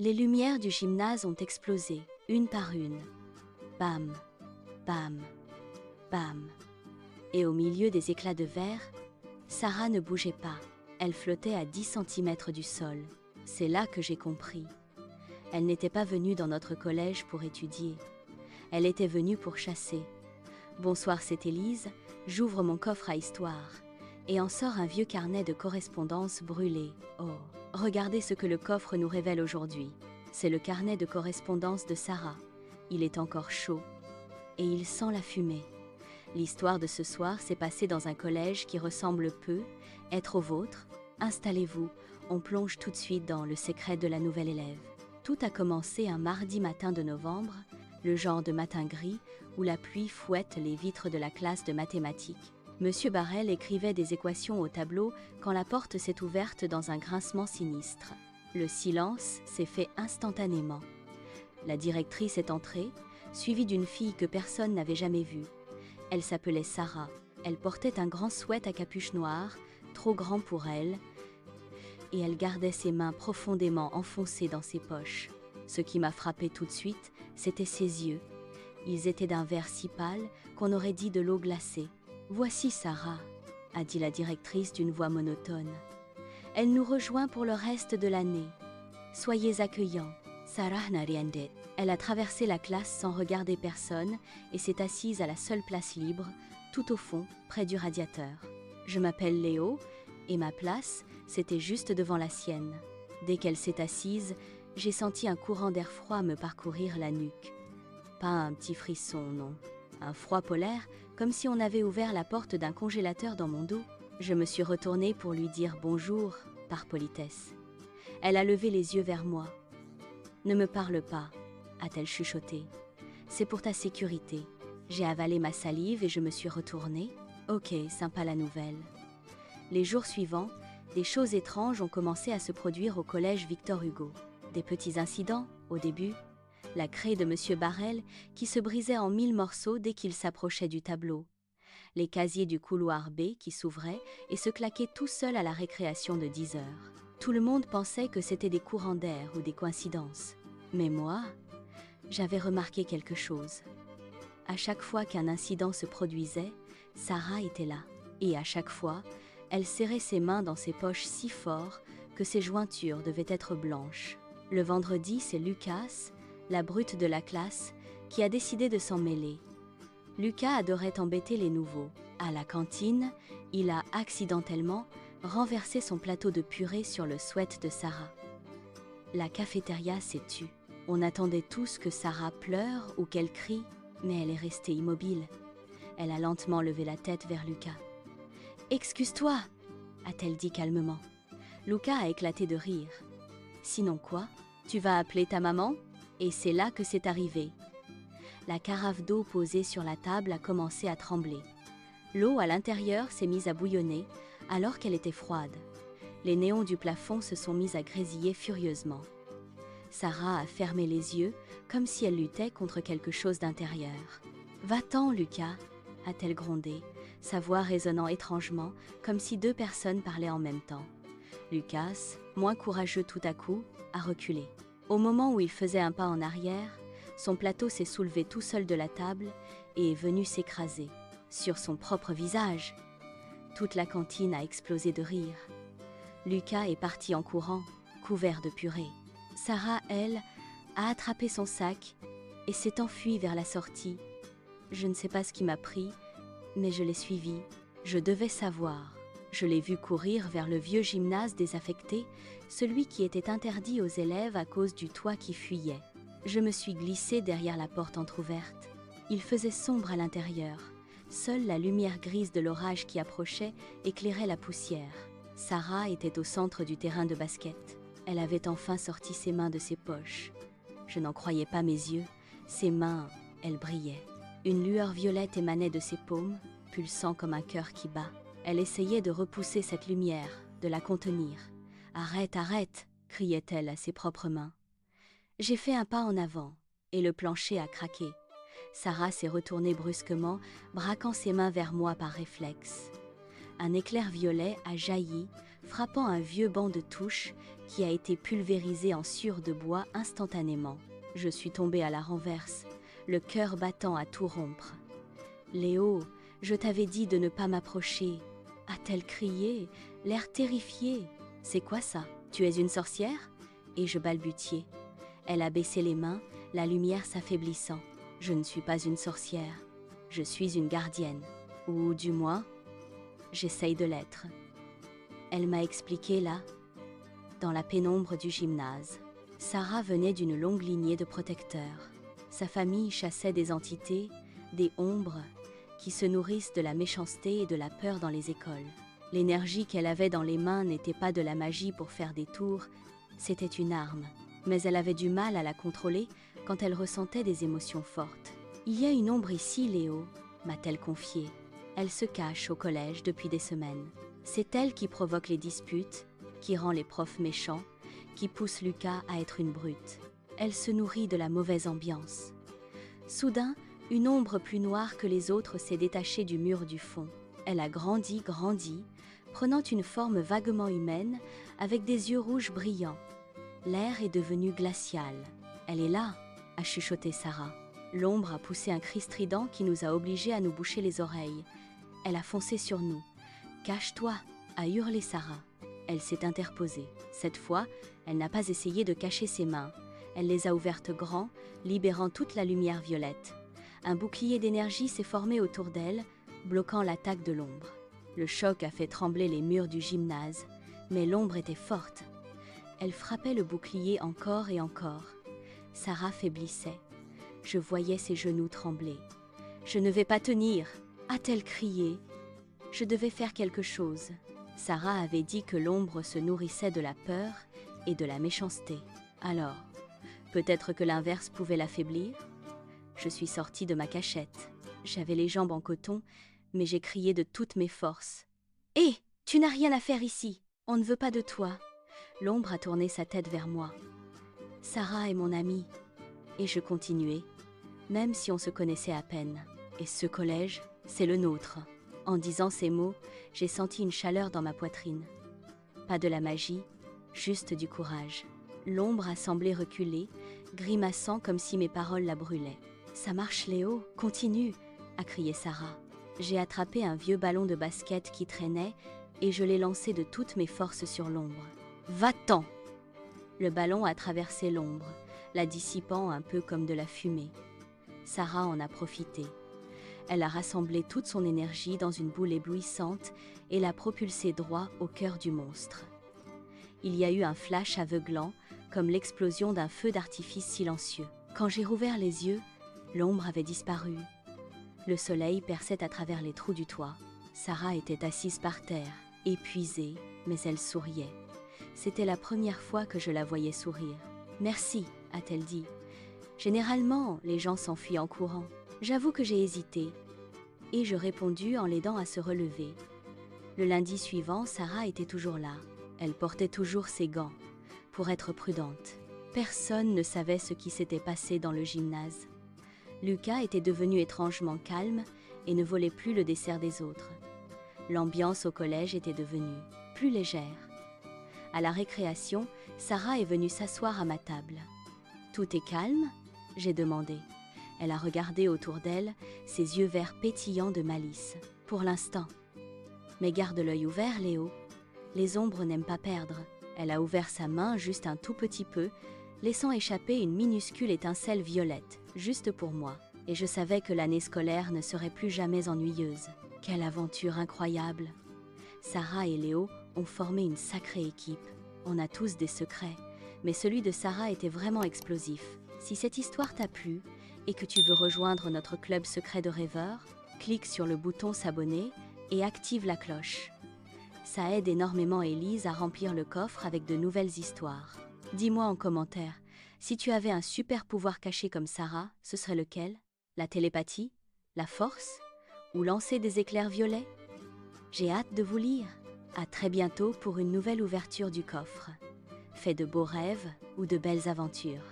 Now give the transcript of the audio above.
Les lumières du gymnase ont explosé, une par une. Bam, bam, bam. Et au milieu des éclats de verre, Sarah ne bougeait pas. Elle flottait à 10 centimètres du sol. C'est là que j'ai compris. Elle n'était pas venue dans notre collège pour étudier. Elle était venue pour chasser. Bonsoir, c'est Élise. J'ouvre mon coffre à histoire et en sort un vieux carnet de correspondance brûlé. Oh, regardez ce que le coffre nous révèle aujourd'hui. C'est le carnet de correspondance de Sarah. Il est encore chaud et il sent la fumée. L'histoire de ce soir s'est passée dans un collège qui ressemble peu être au vôtre. Installez-vous, on plonge tout de suite dans le secret de la nouvelle élève. Tout a commencé un mardi matin de novembre, le genre de matin gris où la pluie fouette les vitres de la classe de mathématiques. Monsieur Barrel écrivait des équations au tableau quand la porte s'est ouverte dans un grincement sinistre. Le silence s'est fait instantanément. La directrice est entrée, suivie d'une fille que personne n'avait jamais vue. Elle s'appelait Sarah. Elle portait un grand sweat à capuche noire, trop grand pour elle, et elle gardait ses mains profondément enfoncées dans ses poches. Ce qui m'a frappé tout de suite, c'était ses yeux. Ils étaient d'un vert si pâle qu'on aurait dit de l'eau glacée. « Voici Sarah », a dit la directrice d'une voix monotone. « Elle nous rejoint pour le reste de l'année. Soyez accueillants. » Sarah n'a rien dit. Elle a traversé la classe sans regarder personne et s'est assise à la seule place libre, tout au fond, près du radiateur. Je m'appelle Léo et ma place, c'était juste devant la sienne. Dès qu'elle s'est assise, j'ai senti un courant d'air froid me parcourir la nuque. Pas un petit frisson, non. Un froid polaire, comme si on avait ouvert la porte d'un congélateur dans mon dos. Je me suis retournée pour lui dire bonjour, par politesse. Elle a levé les yeux vers moi. « Ne me parle pas », a-t-elle chuchoté. « C'est pour ta sécurité. » J'ai avalé ma salive et je me suis retournée. Ok, sympa la nouvelle. Les jours suivants, des choses étranges ont commencé à se produire au collège Victor Hugo. Des petits incidents, au début. La craie de Monsieur Barrel qui se brisait en 1000 morceaux dès qu'il s'approchait du tableau. Les casiers du couloir B qui s'ouvraient et se claquaient tout seuls à la récréation de 10 heures. Tout le monde pensait que c'était des courants d'air ou des coïncidences. Mais moi, j'avais remarqué quelque chose. À chaque fois qu'un incident se produisait, Sarah était là. Et à chaque fois, elle serrait ses mains dans ses poches si fort que ses jointures devaient être blanches. Le vendredi, c'est Lucas, la brute de la classe, qui a décidé de s'en mêler. Lucas adorait embêter les nouveaux. À la cantine, il a accidentellement renversé son plateau de purée sur le sweat de Sarah. La cafétéria s'est tue. On attendait tous que Sarah pleure ou qu'elle crie, mais elle est restée immobile. Elle a lentement levé la tête vers Lucas. « Excuse-toi » a-t-elle dit calmement. Lucas a éclaté de rire. « Sinon quoi? Tu vas appeler ta maman ?» Et c'est là que c'est arrivé. La carafe d'eau posée sur la table a commencé à trembler. L'eau à l'intérieur s'est mise à bouillonner alors qu'elle était froide. Les néons du plafond se sont mis à grésiller furieusement. Sarah a fermé les yeux comme si elle luttait contre quelque chose d'intérieur. « Va-t'en, Lucas » a-t-elle grondé, sa voix résonnant étrangement comme si deux personnes parlaient en même temps. Lucas, moins courageux tout à coup, a reculé. Au moment où il faisait un pas en arrière, son plateau s'est soulevé tout seul de la table et est venu s'écraser sur son propre visage. Toute la cantine a explosé de rire. Lucas est parti en courant, couvert de purée. Sarah, elle, a attrapé son sac et s'est enfuie vers la sortie. Je ne sais pas ce qui m'a pris, mais je l'ai suivie. Je devais savoir. Je l'ai vu courir vers le vieux gymnase désaffecté, celui qui était interdit aux élèves à cause du toit qui fuyait. Je me suis glissée derrière la porte entr'ouverte. Il faisait sombre à l'intérieur. Seule la lumière grise de l'orage qui approchait éclairait la poussière. Sarah était au centre du terrain de basket. Elle avait enfin sorti ses mains de ses poches. Je n'en croyais pas mes yeux. Ses mains, elles brillaient. Une lueur violette émanait de ses paumes, pulsant comme un cœur qui bat. Elle essayait de repousser cette lumière, de la contenir. « Arrête, arrête !» criait-elle à ses propres mains. J'ai fait un pas en avant, et le plancher a craqué. Sarah s'est retournée brusquement, braquant ses mains vers moi par réflexe. Un éclair violet a jailli, frappant un vieux banc de touche qui a été pulvérisé en sciure de bois instantanément. Je suis tombée à la renverse, le cœur battant à tout rompre. « Léo, je t'avais dit de ne pas m'approcher !» a-t-elle crié, l'air terrifié. « C'est quoi ça? Tu es une sorcière ?» Et je balbutiai. Elle a baissé les mains, la lumière s'affaiblissant. « Je ne suis pas une sorcière. Je suis une gardienne. Ou du moins, j'essaye de l'être. » Elle m'a expliqué là, dans la pénombre du gymnase. Sarah venait d'une longue lignée de protecteurs. Sa famille chassait des entités, des ombres, qui se nourrissent de la méchanceté et de la peur dans les écoles. L'énergie qu'elle avait dans les mains n'était pas de la magie pour faire des tours, c'était une arme. Mais elle avait du mal à la contrôler quand elle ressentait des émotions fortes. « Il y a une ombre ici, Léo », m'a-t-elle confié. Elle se cache au collège depuis des semaines. C'est elle qui provoque les disputes, qui rend les profs méchants, qui pousse Lucas à être une brute. Elle se nourrit de la mauvaise ambiance. Soudain, une ombre plus noire que les autres s'est détachée du mur du fond. Elle a grandi, prenant une forme vaguement humaine, avec des yeux rouges brillants. L'air est devenu glacial. « Elle est là !» a chuchoté Sarah. L'ombre a poussé un cri strident qui nous a obligés à nous boucher les oreilles. Elle a foncé sur nous. « Cache-toi !» a hurlé Sarah. Elle s'est interposée. Cette fois, elle n'a pas essayé de cacher ses mains. Elle les a ouvertes grand, libérant toute la lumière violette. Un bouclier d'énergie s'est formé autour d'elle, bloquant l'attaque de l'ombre. Le choc a fait trembler les murs du gymnase, mais l'ombre était forte. Elle frappait le bouclier encore et encore. Sarah faiblissait. Je voyais ses genoux trembler. « Je ne vais pas tenir !» a-t-elle crié. Je devais faire quelque chose. Sarah avait dit que l'ombre se nourrissait de la peur et de la méchanceté. Alors, peut-être que l'inverse pouvait l'affaiblir? Je suis sortie de ma cachette. J'avais les jambes en coton, mais j'ai crié de toutes mes forces. « Hé, tu n'as rien à faire ici. On ne veut pas de toi. » L'ombre a tourné sa tête vers moi. « Sarah est mon amie. » Et je continuais, même si on se connaissait à peine. « Et ce collège, c'est le nôtre. » En disant ces mots, j'ai senti une chaleur dans ma poitrine. Pas de la magie, juste du courage. L'ombre a semblé reculer, grimaçant comme si mes paroles la brûlaient. « Ça marche, Léo, continue !» a crié Sarah. J'ai attrapé un vieux ballon de basket qui traînait et je l'ai lancé de toutes mes forces sur l'ombre. « Va-t'en !» Le ballon a traversé l'ombre, la dissipant un peu comme de la fumée. Sarah en a profité. Elle a rassemblé toute son énergie dans une boule éblouissante et l'a propulsée droit au cœur du monstre. Il y a eu un flash aveuglant, comme l'explosion d'un feu d'artifice silencieux. Quand j'ai rouvert les yeux, l'ombre avait disparu. Le soleil perçait à travers les trous du toit. Sarah était assise par terre, épuisée, mais elle souriait. C'était la première fois que je la voyais sourire. « Merci », a-t-elle dit. « Généralement, les gens s'enfuient en courant. » J'avoue que j'ai hésité. Et je répondis en l'aidant à se relever. Le lundi suivant, Sarah était toujours là. Elle portait toujours ses gants, pour être prudente. Personne ne savait ce qui s'était passé dans le gymnase. Lucas était devenu étrangement calme et ne volait plus le dessert des autres. L'ambiance au collège était devenue plus légère. À la récréation, Sarah est venue s'asseoir à ma table. « Tout est calme ?» j'ai demandé. Elle a regardé autour d'elle, ses yeux verts pétillants de malice. « Pour l'instant. » « Mais garde l'œil ouvert, Léo. Les ombres n'aiment pas perdre. » Elle a ouvert sa main juste un tout petit peu, laissant échapper une minuscule étincelle violette, juste pour moi. Et je savais que l'année scolaire ne serait plus jamais ennuyeuse. Quelle aventure incroyable! Sarah et Léo ont formé une sacrée équipe. On a tous des secrets, mais celui de Sarah était vraiment explosif. Si cette histoire t'a plu et que tu veux rejoindre notre club secret de rêveurs, clique sur le bouton s'abonner et active la cloche. Ça aide énormément Élise à remplir le coffre avec de nouvelles histoires. Dis-moi en commentaire, si tu avais un super pouvoir caché comme Sarah, ce serait lequel? La télépathie? La force? Ou lancer des éclairs violets? J'ai hâte de vous lire. À très bientôt pour une nouvelle ouverture du coffre. Fais de beaux rêves ou de belles aventures.